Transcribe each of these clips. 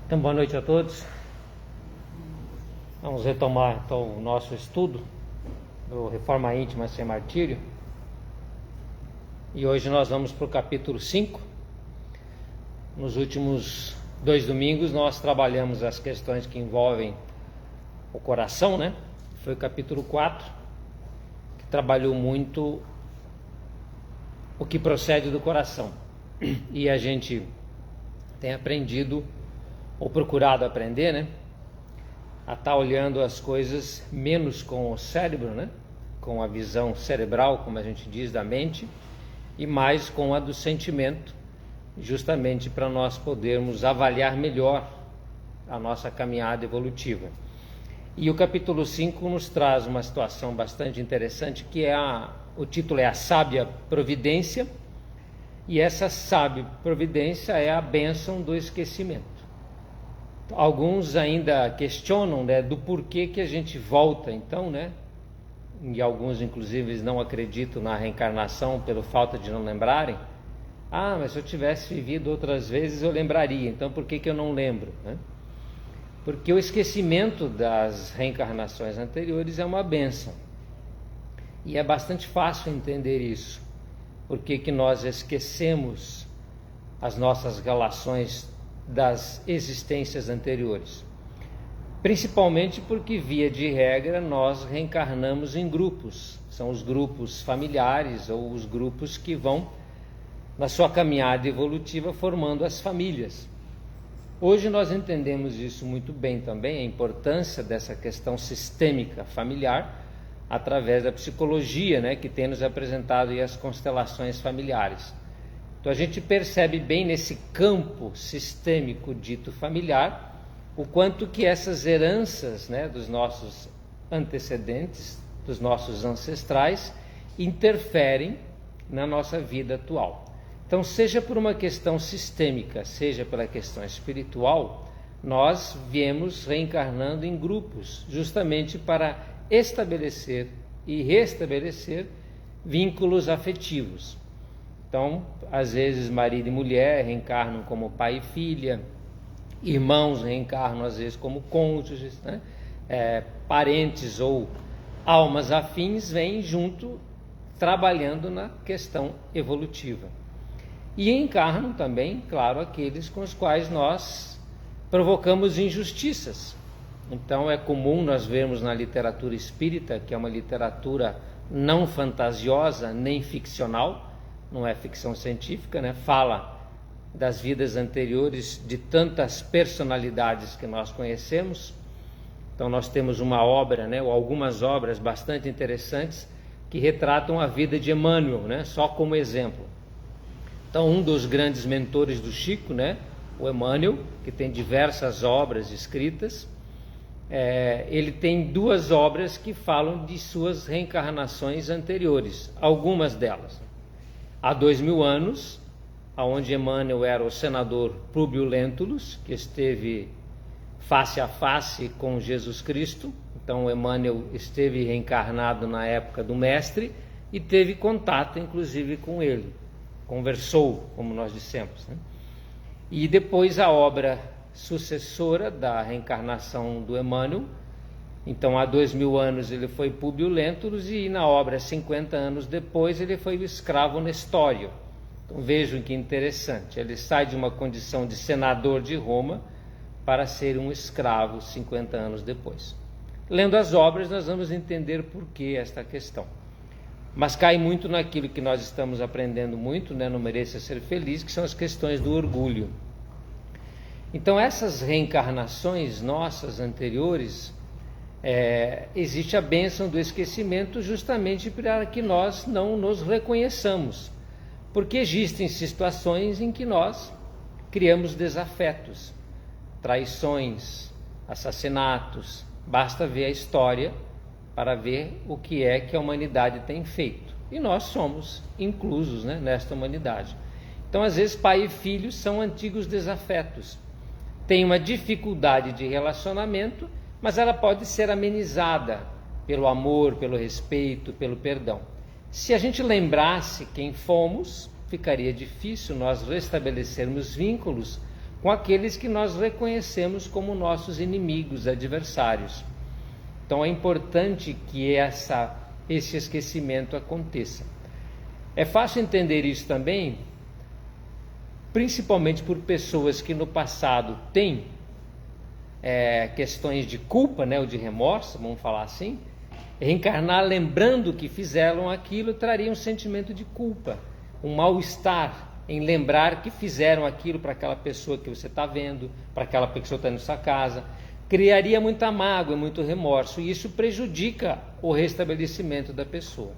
Então, boa noite a todos. Vamos retomar então o nosso estudo do Reforma Íntima Sem Martírio. E hoje nós vamos para o capítulo 5. Nos últimos 2 domingos nós trabalhamos as questões que envolvem o coração, né? Foi o capítulo 4, que trabalhou muito o que procede do coração. E a gente tem aprendido, ou procurado aprender, né? A estar olhando as coisas menos com o cérebro, né? Com a visão cerebral, como a gente diz, da mente, e mais com a do sentimento, justamente para nós podermos avaliar melhor a nossa caminhada evolutiva. E o capítulo 5 nos traz uma situação bastante interessante, que é o título é a sábia providência, e essa sábia providência é a bênção do esquecimento. Alguns ainda questionam, né, do porquê que a gente volta, então, né? E alguns, inclusive, não acreditam na reencarnação pela falta de não lembrarem. Ah, mas se eu tivesse vivido outras vezes eu lembraria, então por que eu não lembro, né? Porque o esquecimento das reencarnações anteriores é uma bênção. E é bastante fácil entender isso. Por que nós esquecemos as nossas relações das existências anteriores? Principalmente porque, via de regra, nós reencarnamos em grupos. São os grupos familiares ou os grupos que vão, na sua caminhada evolutiva, formando as famílias. Hoje nós entendemos isso muito bem também, a importância dessa questão sistêmica familiar, através da psicologia, né, que tem nos apresentado aí as constelações familiares. Então a gente percebe bem nesse campo sistêmico dito familiar, o quanto que essas heranças, né, dos nossos antecedentes, dos nossos ancestrais, interferem na nossa vida atual. Então, seja por uma questão sistêmica, seja pela questão espiritual, nós viemos reencarnando em grupos, justamente para estabelecer e restabelecer vínculos afetivos. Então, às vezes, marido e mulher reencarnam como pai e filha, irmãos reencarnam às vezes como cônjuges, né? Parentes ou almas afins vêm junto, trabalhando na questão evolutiva. E encarnam também, claro, aqueles com os quais nós provocamos injustiças. Então é comum nós vermos na literatura espírita, que é uma literatura não fantasiosa nem ficcional, não é ficção científica, né? Fala das vidas anteriores de tantas personalidades que nós conhecemos. Então nós temos uma obra, né, ou algumas obras bastante interessantes que retratam a vida de Emmanuel, né, só como exemplo. Então um dos grandes mentores do Chico, né, o Emmanuel, que tem diversas obras escritas, ele tem 2 obras que falam de suas reencarnações anteriores, algumas delas. Há 2000 anos, onde Emmanuel era o senador Públio Lentulus, que esteve face a face com Jesus Cristo. Então Emmanuel esteve reencarnado na época do Mestre e teve contato, inclusive, com ele. Conversou, como nós dissemos, né? E depois a obra sucessora da reencarnação do Emmanuel. Então há 2000 anos ele foi Públio Lentulus e na obra 50 anos depois ele foi o escravo Nestório. Então vejam que interessante, ele sai de uma condição de senador de Roma para ser um escravo 50 anos depois. Lendo as obras nós vamos entender por que esta questão. Mas cai muito naquilo que nós estamos aprendendo muito, né, no Mereça Ser Feliz, que são as questões do orgulho. Então essas reencarnações nossas anteriores, existe a bênção do esquecimento justamente para que nós não nos reconheçamos. Porque existem situações em que nós criamos desafetos, traições, assassinatos. Basta ver a história para ver o que é que a humanidade tem feito. E nós somos inclusos, né, nesta humanidade. Então, às vezes, pai e filho são antigos desafetos. Tem uma dificuldade de relacionamento, mas ela pode ser amenizada pelo amor, pelo respeito, pelo perdão. Se a gente lembrasse quem fomos, ficaria difícil nós restabelecermos vínculos com aqueles que nós reconhecemos como nossos inimigos, adversários. Então é importante que esse esquecimento aconteça. É fácil entender isso também, principalmente por pessoas que no passado têm questões de culpa, né, ou de remorso, vamos falar assim. Reencarnar lembrando que fizeram aquilo traria um sentimento de culpa, um mal-estar em lembrar que fizeram aquilo para aquela pessoa que você está vendo, para aquela pessoa que está na sua casa. Criaria muita mágoa, muito remorso, e isso prejudica o restabelecimento da pessoa.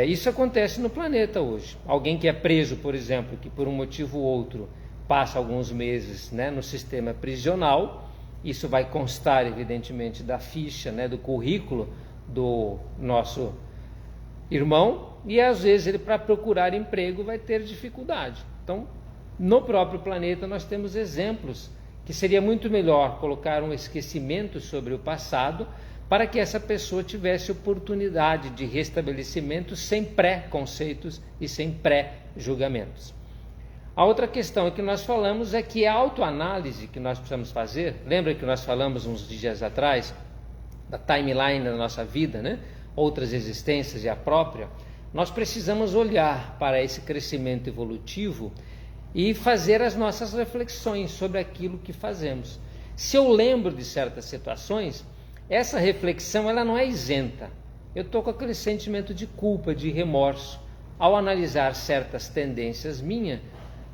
Isso acontece no planeta hoje. Alguém que é preso, por exemplo, que por um motivo ou outro passa alguns meses, né, no sistema prisional, isso vai constar evidentemente da ficha, né, do currículo do nosso irmão, e às vezes ele, para procurar emprego, vai ter dificuldade. Então, no próprio planeta nós temos exemplos que seria muito melhor colocar um esquecimento sobre o passado para que essa pessoa tivesse oportunidade de restabelecimento sem pré-conceitos e sem pré-julgamentos. A outra questão que nós falamos é que a autoanálise que nós precisamos fazer, lembra que nós falamos uns dias atrás da timeline da nossa vida, né? Outras existências e a própria, nós precisamos olhar para esse crescimento evolutivo e fazer as nossas reflexões sobre aquilo que fazemos. Se eu lembro de certas situações, essa reflexão ela não é isenta. Eu estou com aquele sentimento de culpa, de remorso. Ao analisar certas tendências minhas,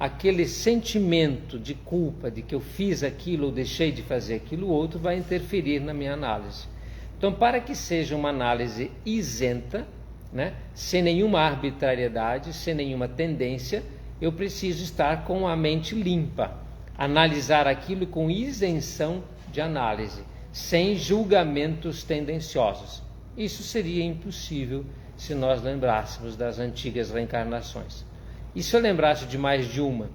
aquele sentimento de culpa, de que eu fiz aquilo ou deixei de fazer aquilo outro, vai interferir na minha análise. Então, para que seja uma análise isenta, né, sem nenhuma arbitrariedade, sem nenhuma tendência, eu preciso estar com a mente limpa, analisar aquilo com isenção de análise, sem julgamentos tendenciosos. Isso seria impossível se nós lembrássemos das antigas reencarnações. E se eu lembrasse de mais de uma,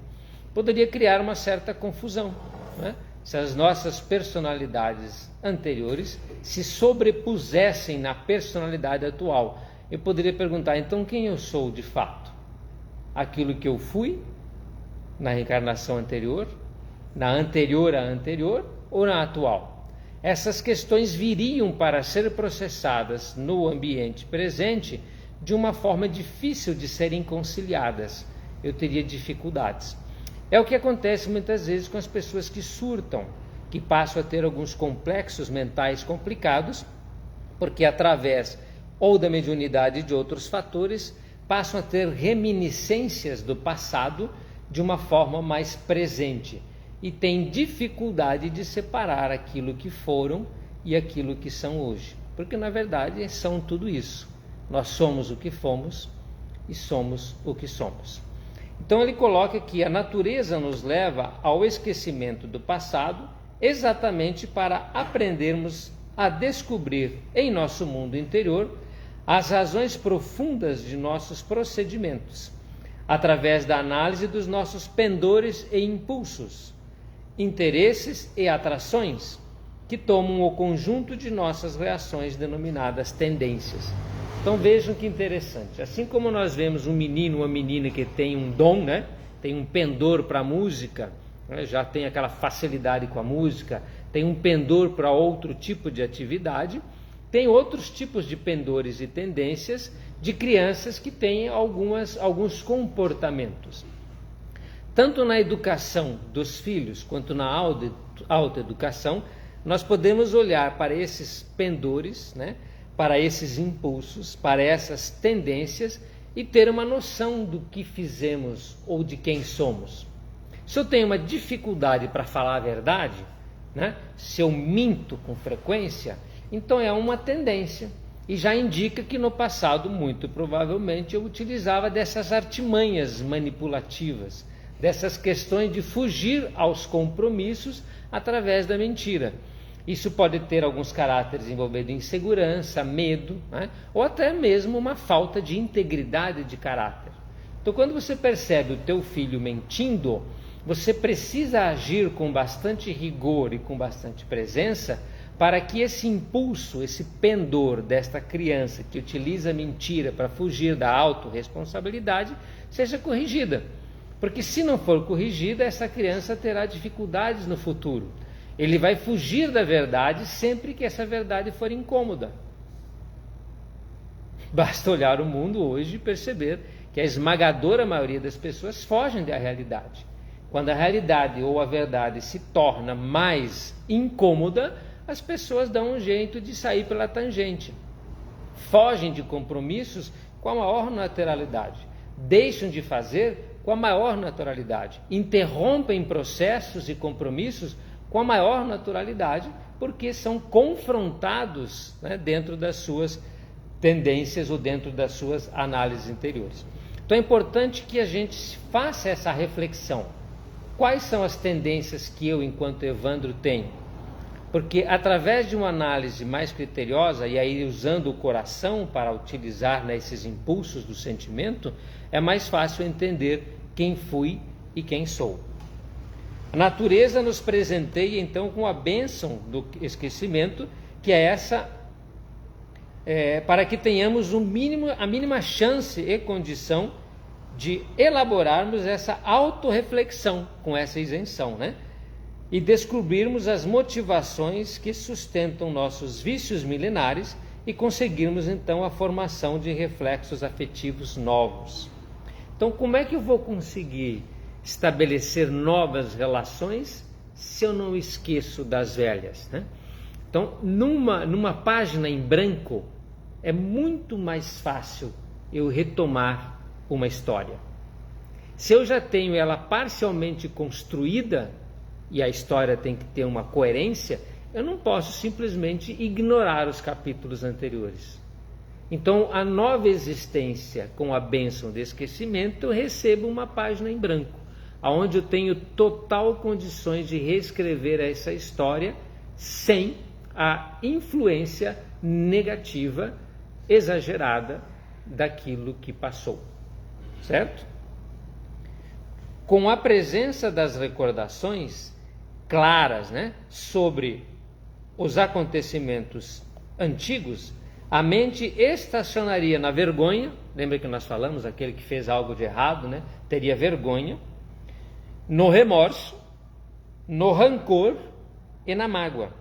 poderia criar uma certa confusão, né? Se as nossas personalidades anteriores se sobrepusessem na personalidade atual, eu poderia perguntar, então quem eu sou de fato? Aquilo que eu fui na reencarnação anterior, na anterior à anterior ou na atual? Essas questões viriam para ser processadas no ambiente presente de uma forma difícil de serem conciliadas. Eu teria dificuldades. É o que acontece muitas vezes com as pessoas que surtam, que passam a ter alguns complexos mentais complicados, porque através ou da mediunidade de outros fatores, passam a ter reminiscências do passado de uma forma mais presente e têm dificuldade de separar aquilo que foram e aquilo que são hoje, porque na verdade são tudo isso. Nós somos o que fomos e somos o que somos. Então ele coloca que a natureza nos leva ao esquecimento do passado exatamente para aprendermos a descobrir em nosso mundo interior as razões profundas de nossos procedimentos, através da análise dos nossos pendores e impulsos, interesses e atrações, que tomam o conjunto de nossas reações denominadas tendências. Então vejam que interessante, assim como nós vemos um menino, uma menina que tem um dom, né? Tem um pendor para a música, né? Já tem aquela facilidade com a música, tem um pendor para outro tipo de atividade, tem outros tipos de pendores e tendências de crianças que têm alguns comportamentos. Tanto na educação dos filhos quanto na autoeducação, nós podemos olhar para esses pendores, né? Para esses impulsos, para essas tendências e ter uma noção do que fizemos ou de quem somos. Se eu tenho uma dificuldade para falar a verdade, né? Se eu minto com frequência, então é uma tendência e já indica que no passado, muito provavelmente, eu utilizava dessas artimanhas manipulativas, dessas questões de fugir aos compromissos através da mentira. Isso pode ter alguns caráteres envolvendo insegurança, medo, né? Ou até mesmo uma falta de integridade de caráter. Então, quando você percebe o teu filho mentindo, você precisa agir com bastante rigor e com bastante presença para que esse impulso, esse pendor desta criança que utiliza a mentira para fugir da autorresponsabilidade, seja corrigida. Porque se não for corrigida, essa criança terá dificuldades no futuro. Ele vai fugir da verdade sempre que essa verdade for incômoda. Basta olhar o mundo hoje e perceber que a esmagadora maioria das pessoas fogem da realidade. Quando a realidade ou a verdade se torna mais incômoda, as pessoas dão um jeito de sair pela tangente. Fogem de compromissos com a maior naturalidade. Deixam de fazer com a maior naturalidade. Interrompem processos e compromissos com a maior naturalidade, porque são confrontados, né, dentro das suas tendências ou dentro das suas análises interiores. Então é importante que a gente faça essa reflexão. Quais são as tendências que eu, enquanto Evandro, tenho? Porque através de uma análise mais criteriosa, e aí usando o coração para utilizar, né, esses impulsos do sentimento, é mais fácil entender quem fui e quem sou. A natureza nos presenteia então com a bênção do esquecimento, que é essa, para que tenhamos a mínima chance e condição de elaborarmos essa autorreflexão com essa isenção, né? E descobrirmos as motivações que sustentam nossos vícios milenares e conseguirmos então a formação de reflexos afetivos novos. Então, como é que eu vou conseguir estabelecer novas relações se eu não esqueço das velhas, né? Então, numa página em branco, é muito mais fácil eu retomar uma história. Se eu já tenho ela parcialmente construída, e a história tem que ter uma coerência, eu não posso simplesmente ignorar os capítulos anteriores. Então, a nova existência, com a bênção do esquecimento, eu recebo uma página em branco, onde eu tenho total condições de reescrever essa história sem a influência negativa, exagerada, daquilo que passou. Certo? Com a presença das recordações claras, né, sobre os acontecimentos antigos, a mente estacionaria na vergonha. Lembra que nós falamos, aquele que fez algo de errado, né, teria vergonha, no remorso, no rancor e na mágoa,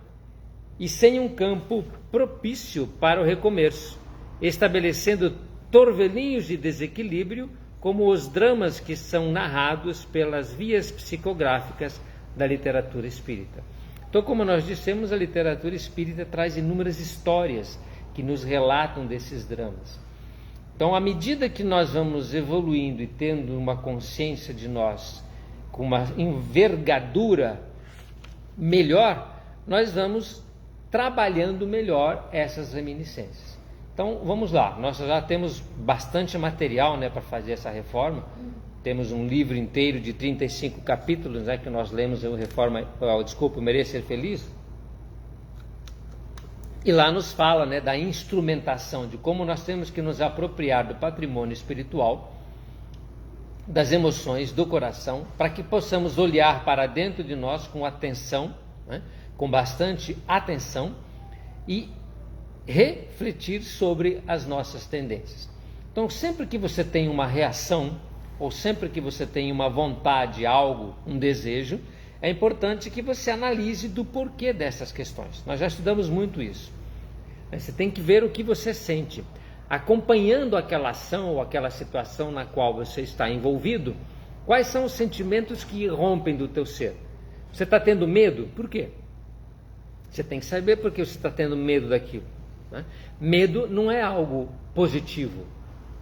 e sem um campo propício para o recomeço, estabelecendo torvelinhos de desequilíbrio, como os dramas que são narrados pelas vias psicográficas da literatura espírita. Então, como nós dissemos, a literatura espírita traz inúmeras histórias que nos relatam desses dramas. Então, à medida que nós vamos evoluindo e tendo uma consciência de nós com uma envergadura melhor, nós vamos trabalhando melhor essas reminiscências. Então, vamos lá. Nós já temos bastante material, né, para fazer essa reforma. Temos um livro inteiro de 35 capítulos, né, que nós lemos, o Mereço Ser Feliz. E lá nos fala, né, da instrumentação, de como nós temos que nos apropriar do patrimônio espiritual, das emoções, do coração, para que possamos olhar para dentro de nós com atenção, né, com bastante atenção, e refletir sobre as nossas tendências. Então, sempre que você tem uma reação, ou sempre que você tem uma vontade, algo, um desejo, é importante que você analise do porquê dessas questões. Nós já estudamos muito isso. Você tem que ver o que você sente. Acompanhando aquela ação ou aquela situação na qual você está envolvido, quais são os sentimentos que rompem do teu ser? Você está tendo medo? Por quê? Você tem que saber por que você está tendo medo daquilo, né? Medo não é algo positivo.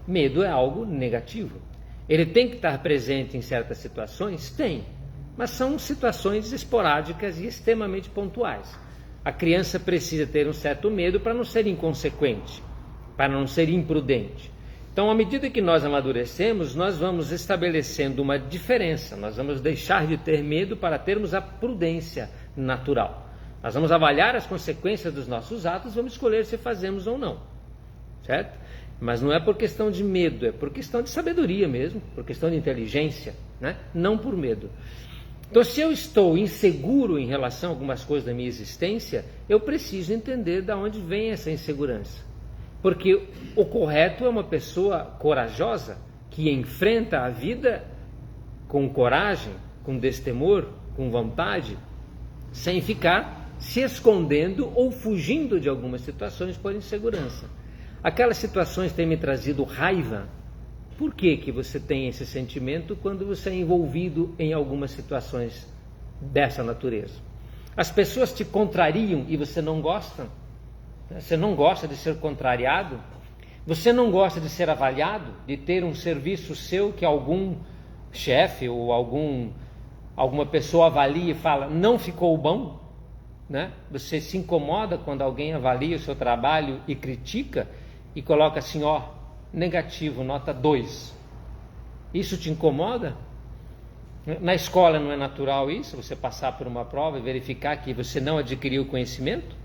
Medo é algo negativo. Ele tem que estar presente em certas situações? Tem. Mas são situações esporádicas e extremamente pontuais. A criança precisa ter um certo medo para não ser inconsequente, para não ser imprudente. Então, à medida que nós amadurecemos, nós vamos estabelecendo uma diferença. Nós vamos deixar de ter medo para termos a prudência natural. Nós vamos avaliar as consequências dos nossos atos, vamos escolher se fazemos ou não. Certo? Mas não é por questão de medo, é por questão de sabedoria mesmo, por questão de inteligência, né? Não por medo. Então, se eu estou inseguro em relação a algumas coisas da minha existência, eu preciso entender de onde vem essa insegurança. Porque o correto é uma pessoa corajosa que enfrenta a vida com coragem, com destemor, com vontade, sem ficar se escondendo ou fugindo de algumas situações por insegurança. Aquelas situações têm me trazido raiva. Por que você tem esse sentimento quando você é envolvido em algumas situações dessa natureza? As pessoas te contrariam e você não gosta? Você não gosta de ser contrariado? Você não gosta de ser avaliado? De ter um serviço seu que algum chefe ou alguma pessoa avalia e fala, não ficou bom? Né? Você se incomoda quando alguém avalia o seu trabalho e critica e coloca assim, negativo, nota 2. Isso te incomoda? Na escola não é natural isso? Você passar por uma prova e verificar que você não adquiriu conhecimento?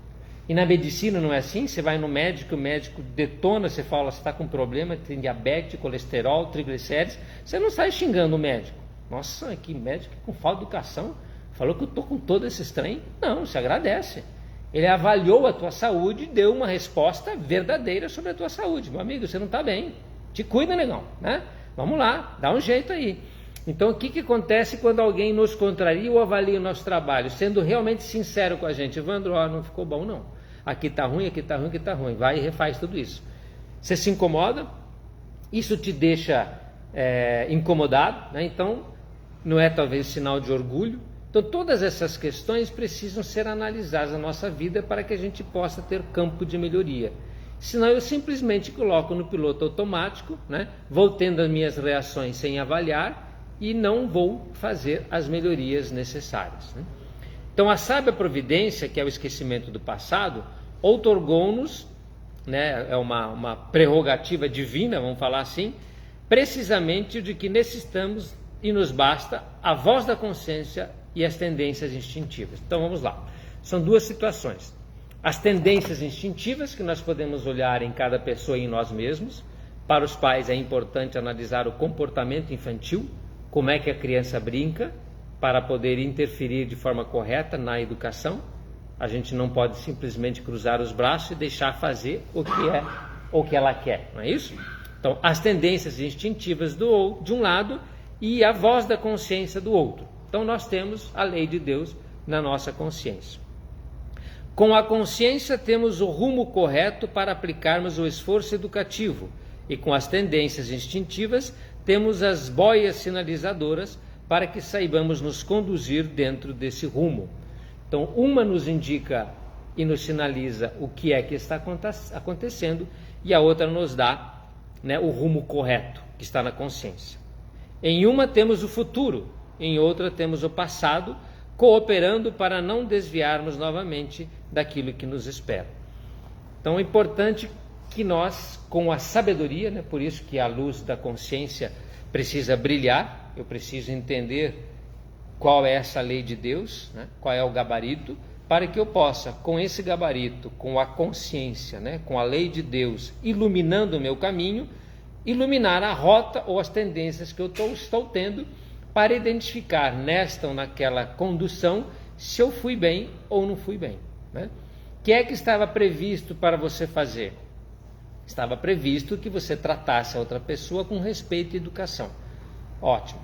E na medicina não é assim? Você vai no médico, o médico detona, você fala, você está com problema, tem diabetes, colesterol, triglicérides, você não sai xingando o médico. Nossa, que médico com falta de educação, falou que eu estou com todo esse trem. Não, você agradece. Ele avaliou a tua saúde e deu uma resposta verdadeira sobre a tua saúde. Meu amigo, você não está bem, te cuida, negão, né? Vamos lá, dá um jeito aí. Então, o que acontece quando alguém nos contraria ou avalia o nosso trabalho? Sendo realmente sincero com a gente. Evandro, não ficou bom não. Aqui está ruim, aqui está ruim, aqui está ruim. Vai e refaz tudo isso. Você se incomoda? Isso te deixa incomodado, né? Então, não é talvez sinal de orgulho. Então, todas essas questões precisam ser analisadas na nossa vida para que a gente possa ter campo de melhoria. Senão eu simplesmente coloco no piloto automático, né? Vou tendo as minhas reações sem avaliar e não vou fazer as melhorias necessárias, né? Então a sábia providência, que é o esquecimento do passado, outorgou-nos, né, é uma prerrogativa divina, vamos falar assim, precisamente de que necessitamos e nos basta a voz da consciência e as tendências instintivas. Então vamos lá, são duas situações. As tendências instintivas, que nós podemos olhar em cada pessoa e em nós mesmos. Para os pais é importante analisar o comportamento infantil, como é que a criança brinca, para poder interferir de forma correta na educação. A gente não pode simplesmente cruzar os braços e deixar fazer o que ela quer, não é isso? Então, as tendências instintivas de um lado e a voz da consciência do outro. Então, nós temos a lei de Deus na nossa consciência. Com a consciência temos o rumo correto para aplicarmos o esforço educativo, e com as tendências instintivas temos as boias sinalizadoras para que saibamos nos conduzir dentro desse rumo. Então, uma nos indica e nos sinaliza o que é que está acontecendo, e a outra nos dá, né, o rumo correto que está na consciência. Em uma temos o futuro, em outra temos o passado, cooperando para não desviarmos novamente daquilo que nos espera. Então é importante que nós, com a sabedoria, né, por isso que a luz da consciência precisa brilhar, eu preciso entender qual é essa lei de Deus, né, qual é o gabarito, para que eu possa, com esse gabarito, com a consciência, né, com a lei de Deus, iluminando o meu caminho, iluminar a rota ou as tendências que eu estou tendo, para identificar nesta ou naquela condução se eu fui bem ou não fui bem, né? O que é que estava previsto para você fazer? Estava previsto que você tratasse a outra pessoa com respeito e educação. Ótimo.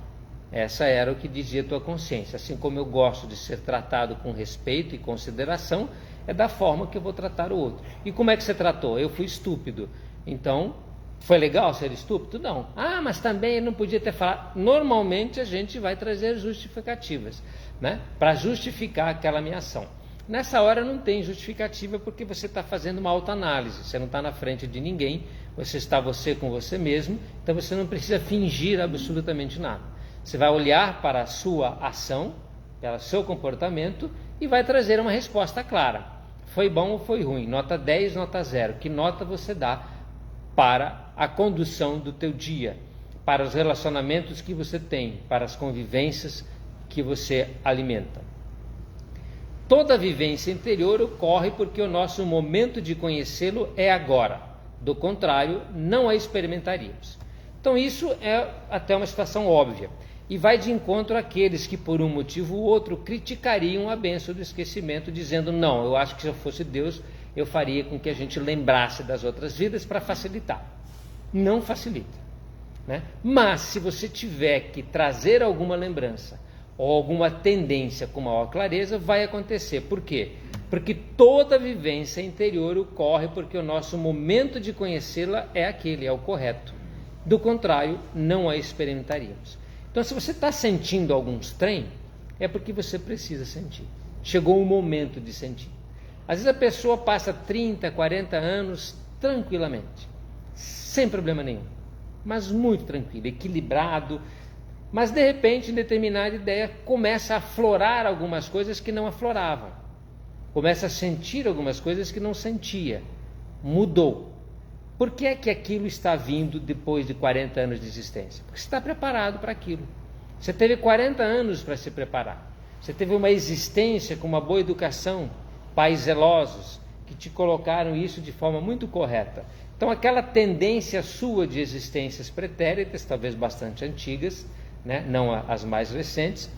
Essa era o que dizia a tua consciência. Assim como eu gosto de ser tratado com respeito e consideração, é da forma que eu vou tratar o outro. E como é que você tratou? Eu fui estúpido. Então, foi legal ser estúpido? Não. Mas também ele não podia ter falado. Normalmente a gente vai trazer justificativas, né, para justificar aquela minha ação. Nessa hora não tem justificativa, porque você está fazendo uma autoanálise. Você não está na frente de ninguém, você está com você mesmo, então você não precisa fingir absolutamente nada. Você vai olhar para a sua ação, para o seu comportamento, e vai trazer uma resposta clara. Foi bom ou foi ruim? Nota 10, nota 0. Que nota você dá para a condução do teu dia, para os relacionamentos que você tem, para as convivências que você alimenta? Toda vivência interior ocorre porque o nosso momento de conhecê-lo é agora. Do contrário, não a experimentaríamos. Então isso é até uma situação óbvia. E vai de encontro àqueles que por um motivo ou outro criticariam a bênção do esquecimento, dizendo, não, eu acho que se eu fosse Deus, eu faria com que a gente lembrasse das outras vidas para facilitar. Não facilita. né? Mas se você tiver que trazer alguma lembrança ou alguma tendência com maior clareza, vai acontecer. Por quê? Porque toda vivência interior ocorre porque o nosso momento de conhecê-la é aquele, é o correto. Do contrário, não a experimentaríamos. Então, se você está sentindo alguns trem, é porque você precisa sentir. Chegou o momento de sentir. Às vezes a pessoa passa 30, 40 anos tranquilamente, sem problema nenhum, mas muito tranquilo, equilibrado, mas de repente, em determinada ideia, começa a aflorar algumas coisas que não aflorava, começa a sentir algumas coisas que não sentia, mudou. Por que é que aquilo está vindo depois de 40 anos de existência? Porque você está preparado para aquilo. Você teve 40 anos para se preparar. Você teve uma existência com uma boa educação, pais zelosos, que te colocaram isso de forma muito correta. Então, aquela tendência sua de existências pretéritas, talvez bastante antigas, né? Não as mais recentes,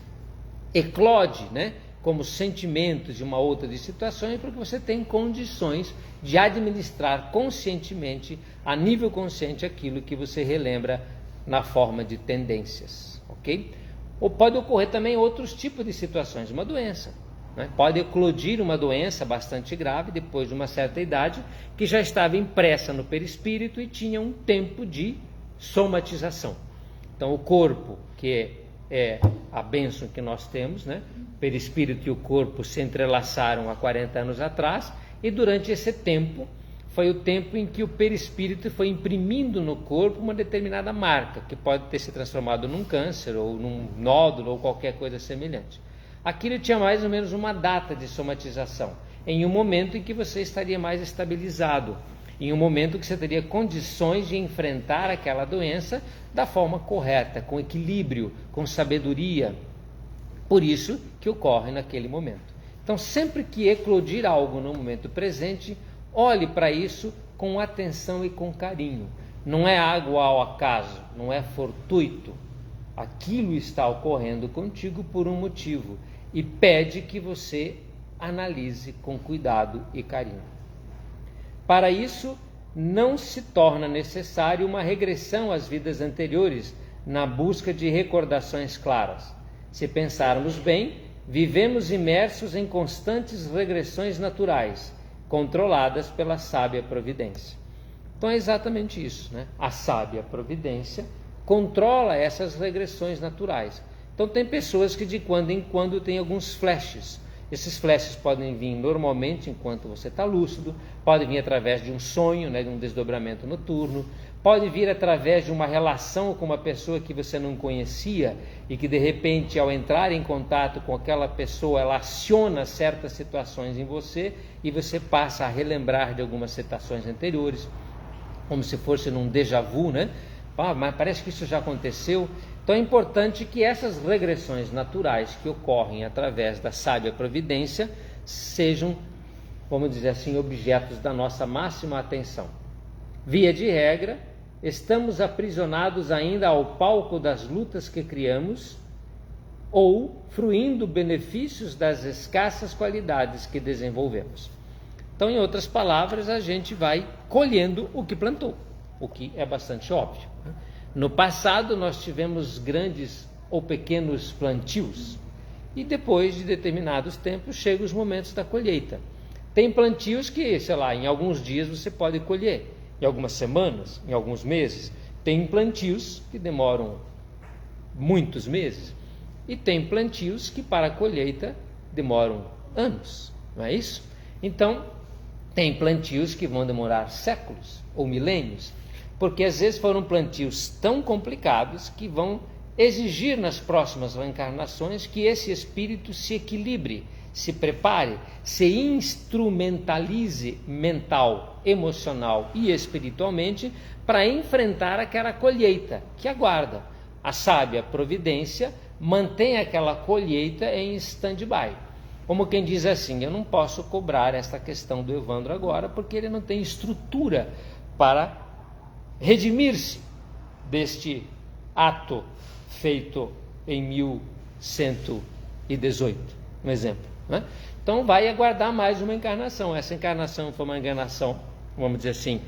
eclode, né? Como sentimento de uma outra de situações, porque você tem condições de administrar conscientemente, a nível consciente, aquilo que você relembra na forma de tendências, ok? Ou pode ocorrer também outros tipos de situações, uma doença, né? Pode eclodir uma doença bastante grave depois de uma certa idade, que já estava impressa no perispírito e tinha um tempo de somatização. Então o corpo, que é a bênção que nós temos, né? O perispírito e o corpo se entrelaçaram há 40 anos atrás, e durante esse tempo foi o tempo em que o perispírito foi imprimindo no corpo uma determinada marca, que pode ter se transformado num câncer, ou num nódulo, ou qualquer coisa semelhante. Aquilo tinha mais ou menos uma data de somatização, em um momento em que você estaria mais estabilizado, em um momento que você teria condições de enfrentar aquela doença da forma correta, com equilíbrio, com sabedoria. Por isso que ocorre naquele momento. Então, sempre que eclodir algo no momento presente, olhe para isso com atenção e com carinho. Não é algo ao acaso, não é fortuito. Aquilo está ocorrendo contigo por um motivo e pede que você analise com cuidado e carinho. Para isso, não se torna necessário uma regressão às vidas anteriores na busca de recordações claras. Se pensarmos bem, vivemos imersos em constantes regressões naturais, controladas pela sábia providência. Então é exatamente isso, né? A sábia providência controla essas regressões naturais. Então tem pessoas que de quando em quando têm alguns flashes. Esses flashes podem vir normalmente enquanto você está lúcido, podem vir através de um sonho, né, de um desdobramento noturno, pode vir através de uma relação com uma pessoa que você não conhecia e que de repente, ao entrar em contato com aquela pessoa, ela aciona certas situações em você e você passa a relembrar de algumas situações anteriores, como se fosse num déjà vu, né? Mas parece que isso já aconteceu. Então é importante que essas regressões naturais que ocorrem através da sábia providência sejam, vamos dizer assim, objetos da nossa máxima atenção. Via de regra, estamos aprisionados ainda ao palco das lutas que criamos ou fruindo benefícios das escassas qualidades que desenvolvemos. Então, em outras palavras, a gente vai colhendo o que plantou, o que é bastante óbvio. No passado, nós tivemos grandes ou pequenos plantios e depois de determinados tempos chegam os momentos da colheita. Tem plantios que, sei lá, em alguns dias você pode colher, em algumas semanas, em alguns meses. Tem plantios que demoram muitos meses e tem plantios que para a colheita demoram anos, não é isso? Então, tem plantios que vão demorar séculos ou milênios, porque às vezes foram plantios tão complicados que vão exigir nas próximas reencarnações que esse espírito se equilibre, se prepare, se instrumentalize mental, emocional e espiritualmente para enfrentar aquela colheita que aguarda. A sábia providência mantém aquela colheita em stand-by. Como quem diz assim, eu não posso cobrar essa questão do Evandro agora porque ele não tem estrutura para redimir-se deste ato feito em 1118, um exemplo, né? Então vai aguardar mais uma encarnação. Essa encarnação foi uma encarnação, vamos dizer assim,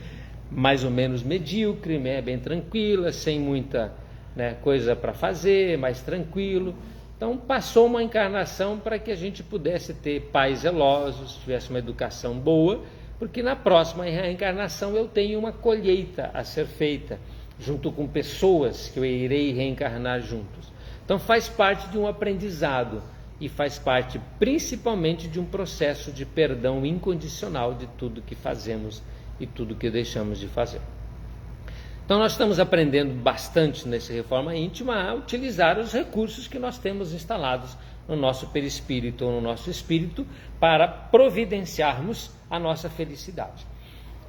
mais ou menos medíocre, né, bem tranquila, sem muita, né, coisa para fazer, mais tranquilo. Então passou uma encarnação para que a gente pudesse ter pais zelosos, tivesse uma educação boa, porque na próxima reencarnação eu tenho uma colheita a ser feita, junto com pessoas que eu irei reencarnar juntos. Então faz parte de um aprendizado e faz parte principalmente de um processo de perdão incondicional de tudo que fazemos e tudo que deixamos de fazer. Então nós estamos aprendendo bastante nessa reforma íntima a utilizar os recursos que nós temos instalados no nosso perispírito ou no nosso espírito para providenciarmos a nossa felicidade.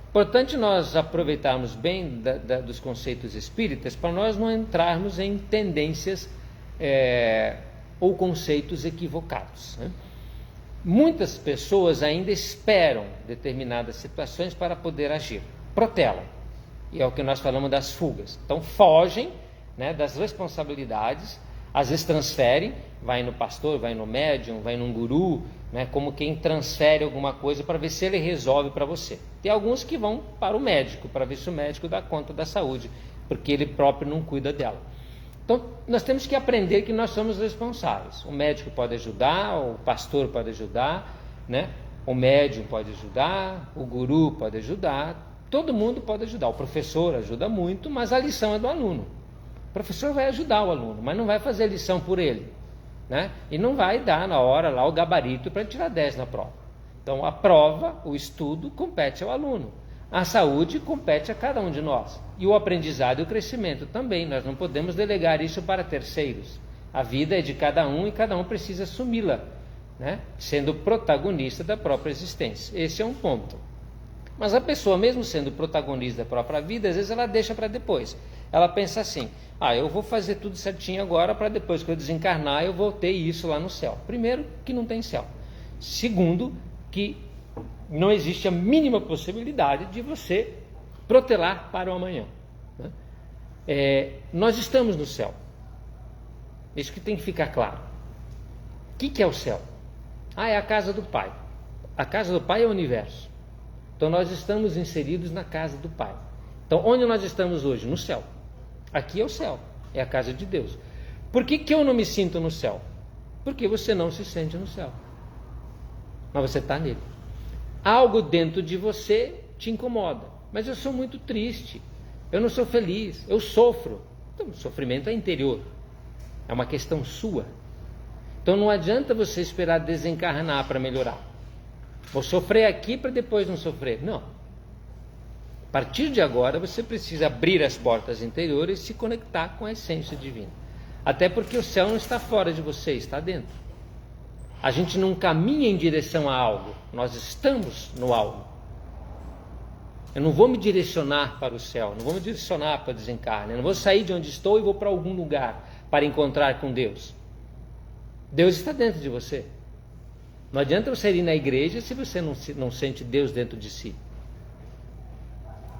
Importante nós aproveitarmos bem dos conceitos espíritas para nós não entrarmos em tendências ou conceitos equivocados, né? Muitas pessoas ainda esperam determinadas situações para poder agir, protelam, e é o que nós falamos das fugas. Então fogem, né, das responsabilidades, às vezes transferem, vai no pastor, vai no médium, vai num guru, né, como quem transfere alguma coisa para ver se ele resolve para você. Tem alguns que vão para o médico, para ver se o médico dá conta da saúde, porque ele próprio não cuida dela. Então, nós temos que aprender que nós somos responsáveis. O médico pode ajudar, o pastor pode ajudar, né? O médium pode ajudar, o guru pode ajudar, todo mundo pode ajudar. O professor ajuda muito, mas a lição é do aluno. O professor vai ajudar o aluno, mas não vai fazer a lição por ele, né? E não vai dar na hora lá o gabarito para tirar 10 na prova. Então, a prova, o estudo, compete ao aluno. A saúde compete a cada um de nós. E o aprendizado e o crescimento também. Nós não podemos delegar isso para terceiros. A vida é de cada um e cada um precisa assumi-la, né? Sendo protagonista da própria existência. Esse é um ponto. Mas a pessoa, mesmo sendo protagonista da própria vida, às vezes ela deixa para depois. Ela pensa assim: eu vou fazer tudo certinho agora para depois que eu desencarnar eu vou ter isso lá no céu. Primeiro, que não tem céu. Segundo, que não existe a mínima possibilidade de você protelar para o amanhã, né? Nós estamos no céu. Isso que tem que ficar claro. O que é o céu? É a casa do Pai. A casa do Pai é o universo. Então nós estamos inseridos na casa do Pai. Então onde nós estamos hoje? No céu. Aqui é o céu, é a casa de Deus. Por que eu não me sinto no céu? Porque você não se sente no céu, mas você está nele. Algo dentro de você te incomoda. Mas eu sou muito triste, eu não sou feliz, eu sofro. Então, o sofrimento é interior, é uma questão sua. Então não adianta você esperar desencarnar para melhorar. Vou sofrer aqui para depois não sofrer. Não. A partir de agora você precisa abrir as portas interiores e se conectar com a essência divina. Até porque o céu não está fora de você, está dentro. A gente não caminha em direção a algo, nós estamos no algo. Eu não vou me direcionar para o céu, não vou me direcionar para o desencarne, eu não vou sair de onde estou e vou para algum lugar para encontrar com Deus. Deus está dentro de você. Não adianta você ir na igreja se você não sente Deus dentro de si.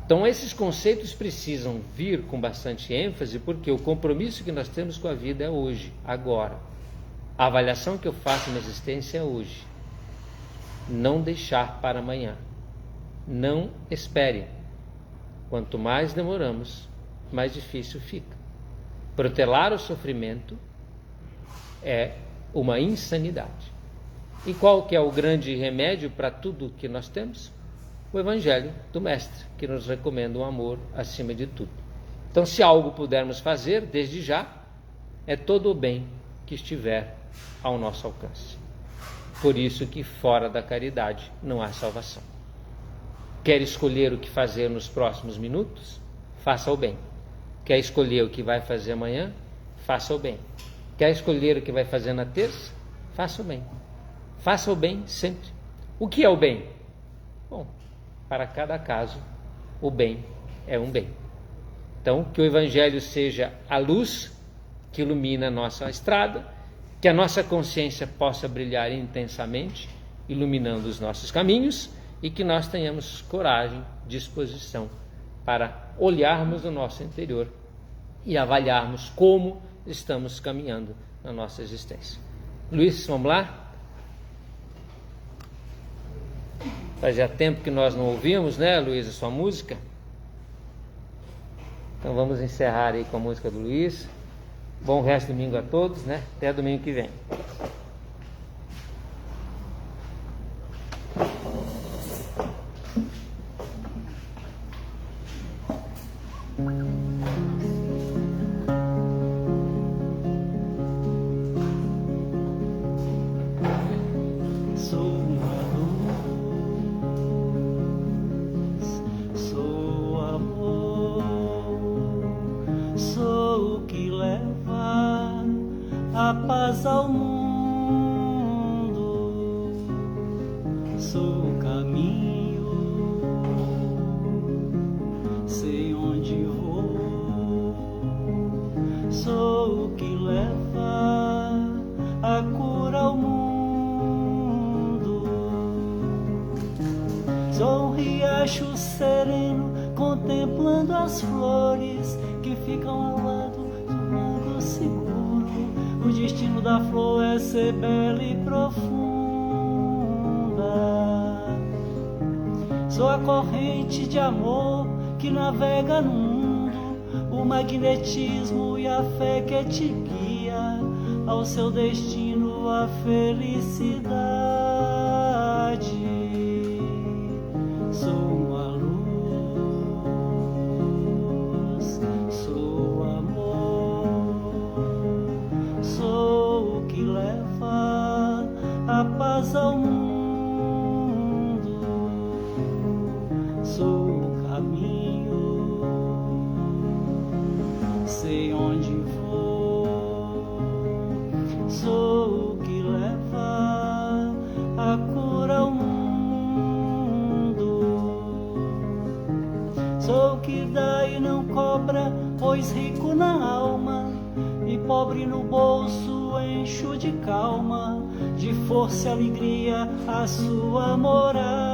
Então esses conceitos precisam vir com bastante ênfase, porque o compromisso que nós temos com a vida é hoje, agora. A avaliação que eu faço na existência é hoje. Não deixar para amanhã. Não espere. Quanto mais demoramos, mais difícil fica. Protelar o sofrimento é uma insanidade. E qual que é o grande remédio para tudo que nós temos? O Evangelho do Mestre, que nos recomenda o amor acima de tudo. Então, se algo pudermos fazer, desde já, é todo o bem que estiver ao nosso alcance. Por isso que fora da caridade não há salvação. Quer escolher o que fazer nos próximos minutos? Faça o bem. Quer escolher o que vai fazer amanhã? Faça o bem. Quer escolher o que vai fazer na terça? Faça o bem. Faça o bem sempre. O que é o bem? Bom, para cada caso, o bem é um bem. Então, que o Evangelho seja a luz que ilumina a nossa estrada, que a nossa consciência possa brilhar intensamente, iluminando os nossos caminhos, e que nós tenhamos coragem, disposição para olharmos o nosso interior e avaliarmos como estamos caminhando na nossa existência. Luiz, vamos lá? Fazia tempo que nós não ouvíamos, né, Luiz, a sua música? Então vamos encerrar aí com a música do Luiz. Bom resto de domingo a todos, né? Até domingo que vem. A paz ao mundo, sou o caminho, sei onde vou, sou o que leva a cura ao mundo, sou um riacho sereno contemplando as flores que ficam ao lado do lago seguro. O destino da flor é ser bela e profunda. Sou a corrente de amor que navega no mundo, o magnetismo e a fé que te guia ao seu destino, a felicidade. Sou uma luz, sou amor, sou o que leva a paz ao mundo, sou o caminho, sei onde vou, sou o que leva a cura ao mundo, sou o que dá e não cobra, pois rico na alma e pobre no bolso, encho de calma, de força e alegria a sua morada.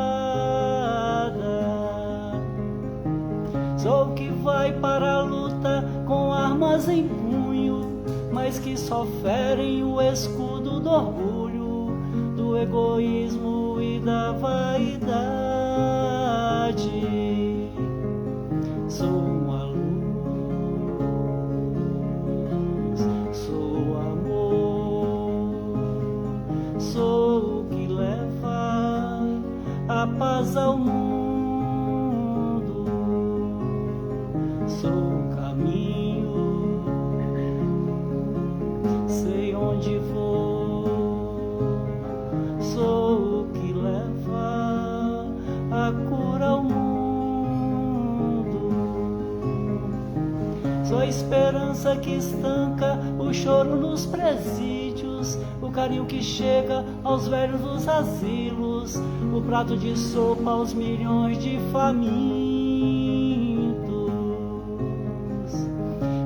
Sou o que vai para a luta com armas em punho, mas que só ferem o escudo do orgulho, do egoísmo e da vaidade. Sou uma luz, sou amor, sou o que leva a paz ao mundo, sou o caminho, sei onde vou, sou o que leva a cura ao mundo. Sou a esperança que estanca o choro nos presídios, o carinho que chega aos velhos dos asilos, o prato de sopa aos milhões de famintos.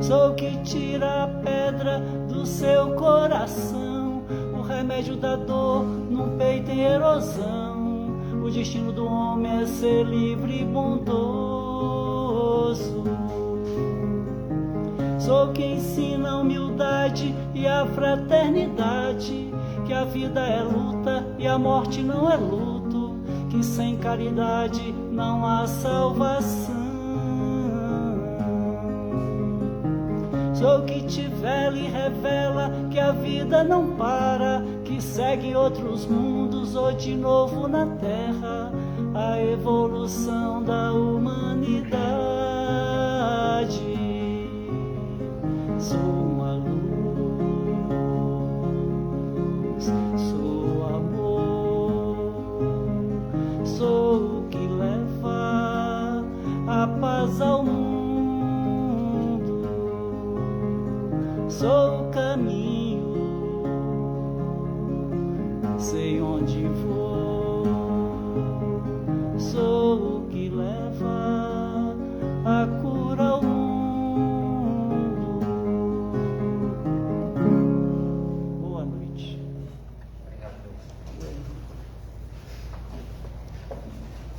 Sou o que tira a pedra do seu coração, o remédio da dor num peito em erosão. O destino do homem é ser livre e bondoso. Sou quem ensina a humildade e a fraternidade, que a vida é luta e a morte não é luto, que sem caridade não há salvação. Sou que te vela e revela que a vida não para, que segue outros mundos ou de novo na terra, a evolução da humanidade. Sou uma luz, sou amor, sou o que leva a paz ao mundo, sou o caminho, sei onde vou, sou o que leva a cura ao mundo.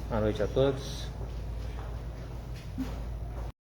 Boa noite a todos.